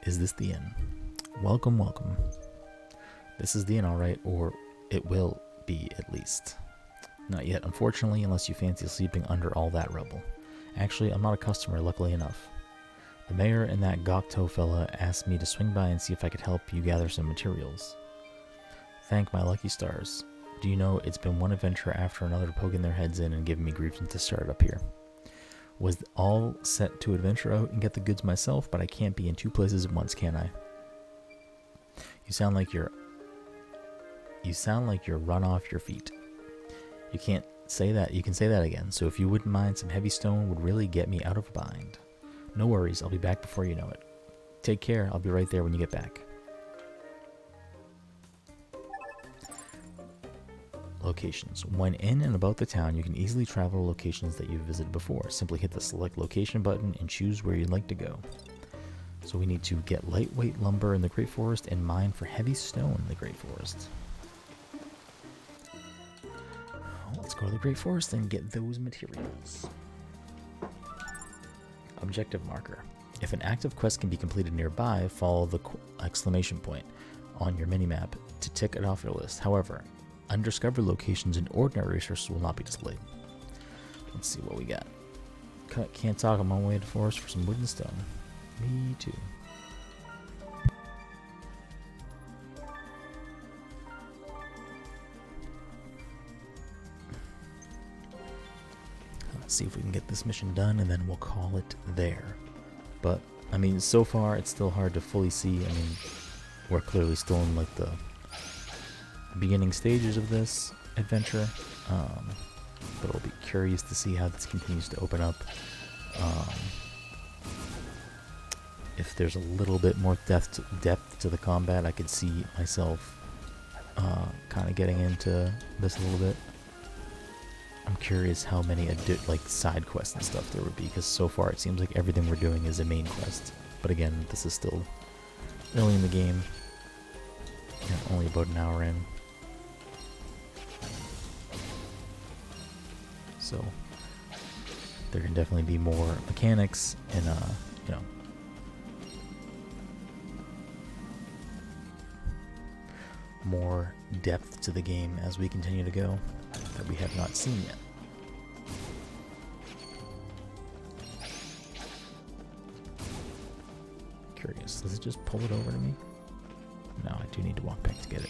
Is this the inn? Welcome, welcome. This is the inn, alright, or it will be, at least. Not yet, unfortunately, unless you fancy sleeping under all that rubble. Actually, I'm not a customer, luckily enough. The mayor and that Gokto fella asked me to swing by and see if I could help you gather some materials. Thank my lucky stars. Do you know, it's been one adventure after another poking their heads in and giving me grief since I started up here. Was all set to adventure out and get the goods myself, but I can't be in two places at once, can I? You sound like you're You sound like you're run off your feet. You can't say that. You can say that again. So if you wouldn't mind, some heavy stone would really get me out of a bind. No worries. I'll be back before you know it. Take care. I'll be right there when you get back. Locations. When in and about the town, you can easily travel to locations that you've visited before. Simply hit the select location button and choose where you'd like to go. So we need to get lightweight lumber in the Great Forest and mine for heavy stone in the Great Forest. Let's go to the Great Forest and get those materials. Objective marker. If an active quest can be completed nearby, follow the exclamation point on your minimap to tick it off your list. However, undiscovered locations and ordinary resources will not be displayed. Let's see what we got. Can't talk. I'm on my way to the forest for some wood and stone. Me too. Let's see if we can get this mission done, and then we'll call it there. But, I mean, so far it's still hard to fully see. I mean, we're clearly still in, like, the beginning stages of this adventure. But I'll be curious to see how this continues to open up. If there's a little bit more depth to the combat, I could see myself kind of getting into this a little bit. I'm curious how many like side quests and stuff there would be, because so far it seems like everything we're doing is a main quest. But again, this is still early in the game, and only about an hour in. So there can definitely be more mechanics and you know, more depth to the game as we continue to go that we have not seen yet. Curious, does it just pull it over to me? No, I do need to walk back to get it.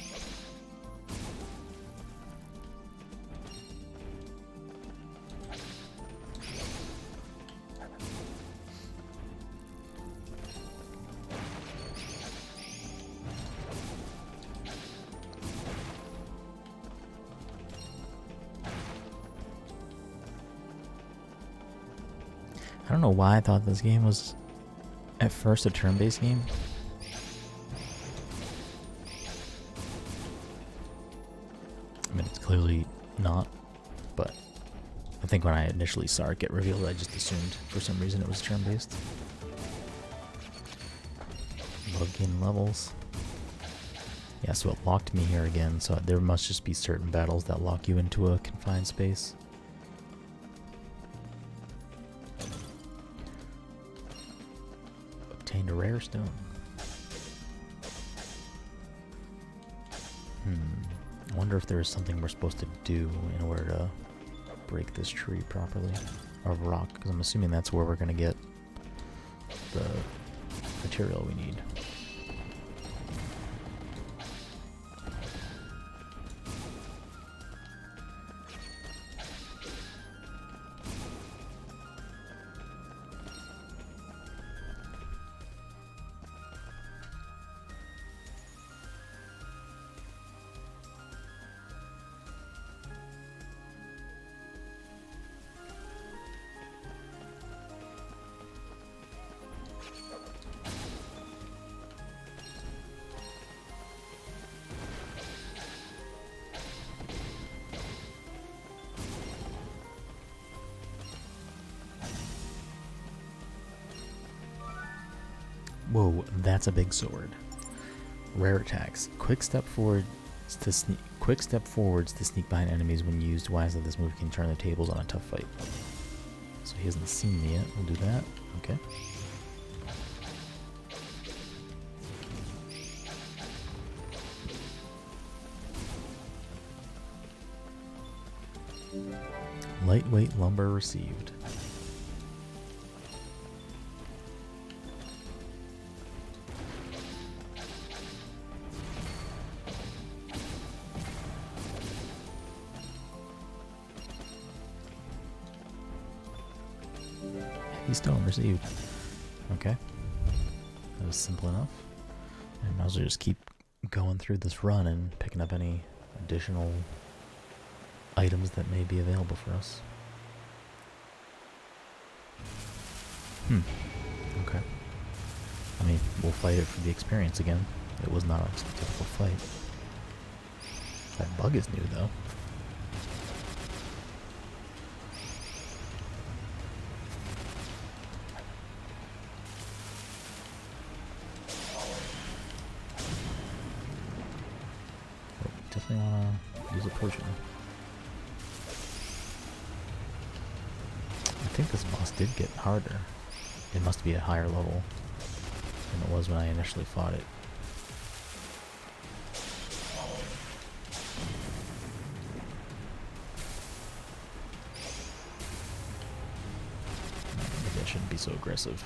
I don't know why I thought this game was at first a turn-based game. I mean, it's clearly not, but I think when I initially saw it get revealed, I just assumed for some reason it was turn-based. Love gaining levels. Yeah, so it locked me here again, so there must just be certain battles that lock you into a confined space. Obtained a rare stone. I wonder if there is something we're supposed to do in order to break this tree properly. Or rock, because I'm assuming that's where we're going to get the material we need. Whoa, that's a big sword. Rare attacks. Quick step forwards to sneak behind enemies when used wisely. This move can turn the tables on a tough fight. So he hasn't seen me yet. We'll do that. Okay. Lightweight lumber received. Stone received. Okay. That was simple enough. And I might as well just keep going through this run and picking up any additional items that may be available for us. Okay. I mean, we'll fight it for the experience again. It was not a typical fight. That bug is new, though. Definitely want to use a potion. I think this boss did get harder. It must be a higher level than it was when I initially fought it. Maybe I shouldn't be so aggressive.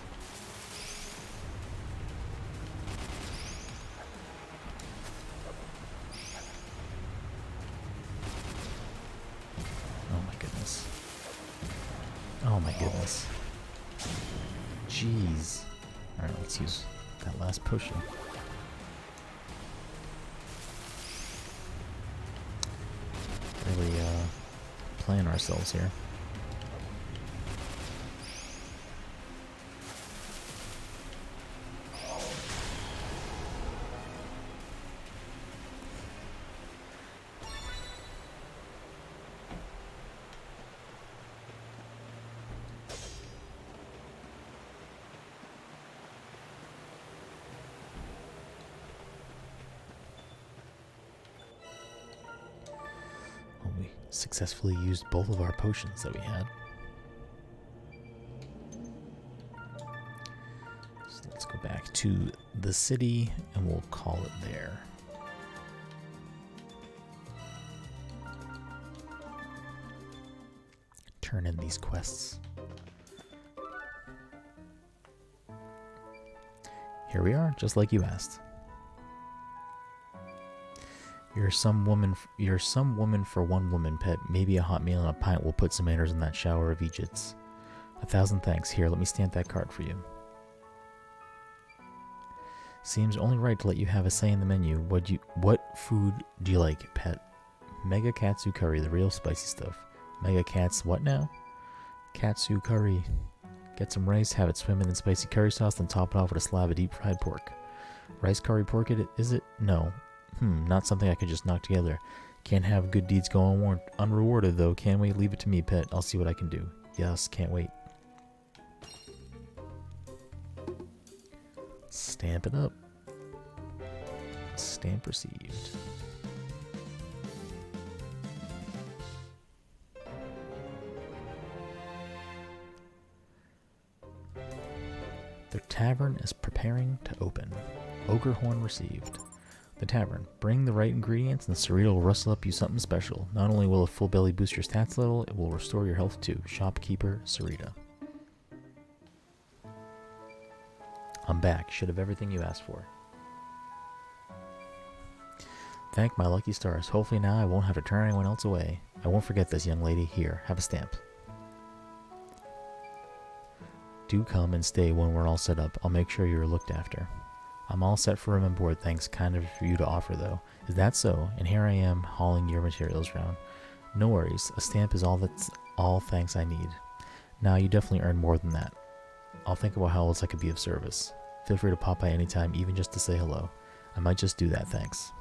Oh my goodness. Jeez. Alright, let's use that last potion. Really, playing ourselves here. We successfully used both of our potions that we had. So let's go back to the city and we'll call it there. Turn in these quests. Here we are, just like you asked. You're some woman for one woman, pet. Maybe a hot meal and a pint will put some manners in that shower of Egypt's. 1,000 thanks. Here, let me stamp that card for you. Seems only right to let you have a say in the menu. What food do you like, pet? Mega katsu curry, the real spicy stuff. Mega cats, what now? Katsu curry. Get some rice, have it swim in spicy curry sauce, then top it off with a slab of deep fried pork. Rice curry pork, is it? No. Not something I could just knock together. Can't have good deeds go unrewarded, though, can we? Leave it to me, pet. I'll see what I can do. Yes, can't wait. Stamp it up. Stamp received. The tavern is preparing to open. Ogre horn received. The tavern. Bring the right ingredients and Sarita will rustle up you something special. Not only will a full belly boost your stats level, it will restore your health too. Shopkeeper Sarita. I'm back. Should have everything you asked for. Thank my lucky stars. Hopefully now I won't have to turn anyone else away. I won't forget this, young lady. Here, have a stamp. Do come and stay when we're all set up. I'll make sure you're looked after. I'm all set for room and board, thanks. Kind of for you to offer, though. Is that so? And here I am, hauling your materials around. No worries. A stamp is all thanks I need. Now, you definitely earn more than that. I'll think about how else I could be of service. Feel free to pop by anytime, even just to say hello. I might just do that, thanks.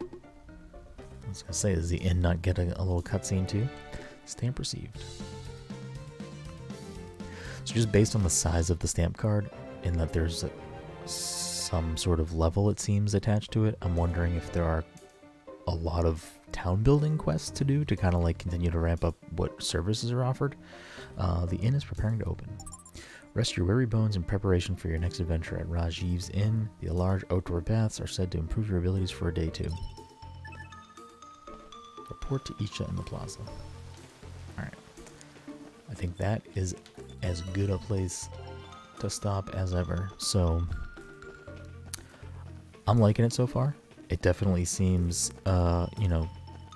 I was going to say, does the inn not get a little cutscene too? Stamp received. So just based on the size of the stamp card, in that there's some sort of level, it seems, attached to it, I'm wondering if there are a lot of town building quests to do to kind of like continue to ramp up what services are offered. The inn is preparing to open. Rest your weary bones in preparation for your next adventure at Rajiv's Inn. The large outdoor baths are said to improve your abilities for a day too. Report to Isha in the plaza. Alright. I think that is as good a place to stop as ever. So, I'm liking it so far. It definitely seems,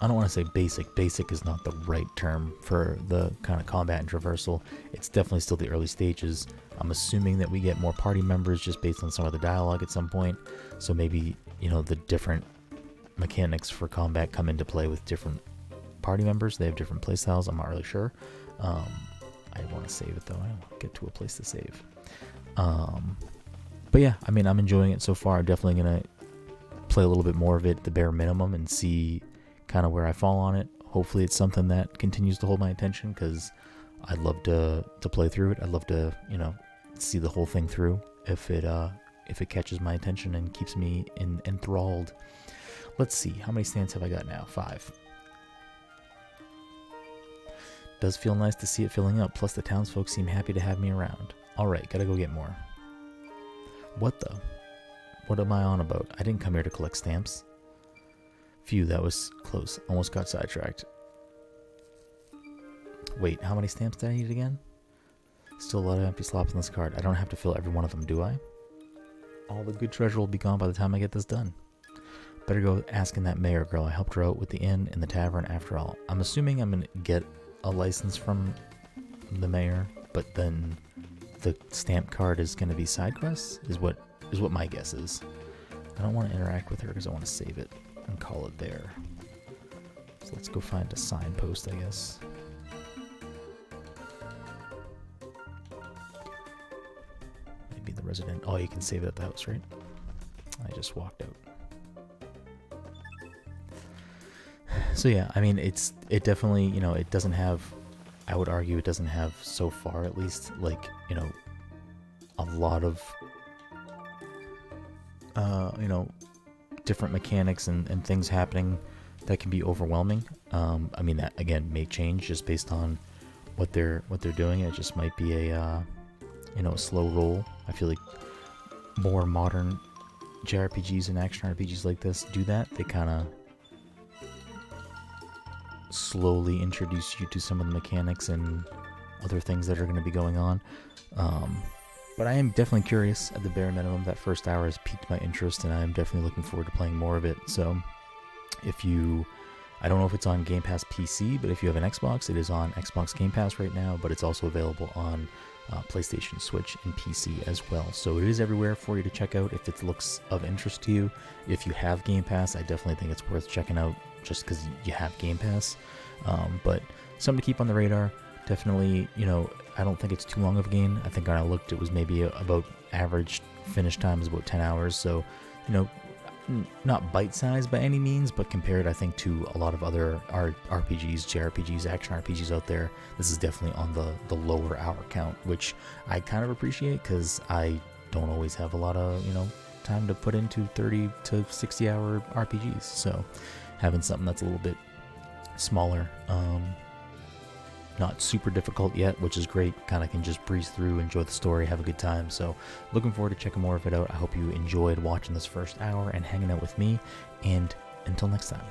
I don't want to say basic. Basic is not the right term for the kind of combat and traversal. It's definitely still the early stages. I'm assuming that we get more party members just based on some of the dialogue at some point. So maybe, the different mechanics for combat come into play with different party members. They have different playstyles. I'm not really sure. I want to save it though. I want to get to a place to save. But yeah, I mean, I'm enjoying it so far. I'm definitely going to play a little bit more of it, the bare minimum, and see kind of where I fall on it. Hopefully it's something that continues to hold my attention, because I'd love to play through it. I'd love to, see the whole thing through if it catches my attention and keeps me enthralled. Let's see, how many stands have I got now? 5. Does feel nice to see it filling up, plus the townsfolk seem happy to have me around. Alright, gotta go get more. What the? What am I on about? I didn't come here to collect stamps. Phew, that was close. Almost got sidetracked. Wait, how many stamps did I need again? Still a lot of empty slots on this card. I don't have to fill every one of them, do I? All the good treasure will be gone by the time I get this done. Better go asking that mayor girl. I helped her out with the inn and the tavern after all. I'm assuming I'm going to get a license from the mayor, but then the stamp card is going to be side quests, is what my guess is. I don't want to interact with her because I want to save it and call it there. So let's go find a signpost, I guess. Maybe the resident. Oh, you can save it at the house, right? I just walked out. So yeah, I mean, it definitely, it doesn't have, I would argue it doesn't have, so far at least, like, a lot of different mechanics and things happening that can be overwhelming. I mean, that again may change just based on what they're doing. It just might be a a slow roll. I feel like more modern JRPGs and action RPGs like this do that. They kind of slowly introduce you to some of the mechanics and other things that are going to be going on. But I am definitely curious. At the bare minimum, that first hour has piqued my interest, and I am definitely looking forward to playing more of it. So I don't know if it's on Game Pass PC, but if you have an Xbox, it is on Xbox Game Pass right now, but it's also available on PlayStation, Switch, and PC as well. So it is everywhere for you to check out if it looks of interest to you. If you have Game Pass, I definitely think it's worth checking out just because you have Game Pass. But something to keep on the radar. Definitely, I don't think it's too long of a game. I think when I looked, it was maybe about average finish time is about 10 hours. So, not bite-sized by any means, but compared, I think, to a lot of other RPGs, JRPGs, action RPGs out there, this is definitely on the lower hour count, which I kind of appreciate because I don't always have a lot of, time to put into 30 to 60 hour RPGs. So having something that's a little bit smaller, not super difficult yet, which is great. Kind of can just breeze through, enjoy the story, have a good time. So looking forward to checking more of it out. I hope you enjoyed watching this first hour and hanging out with me. And until next time.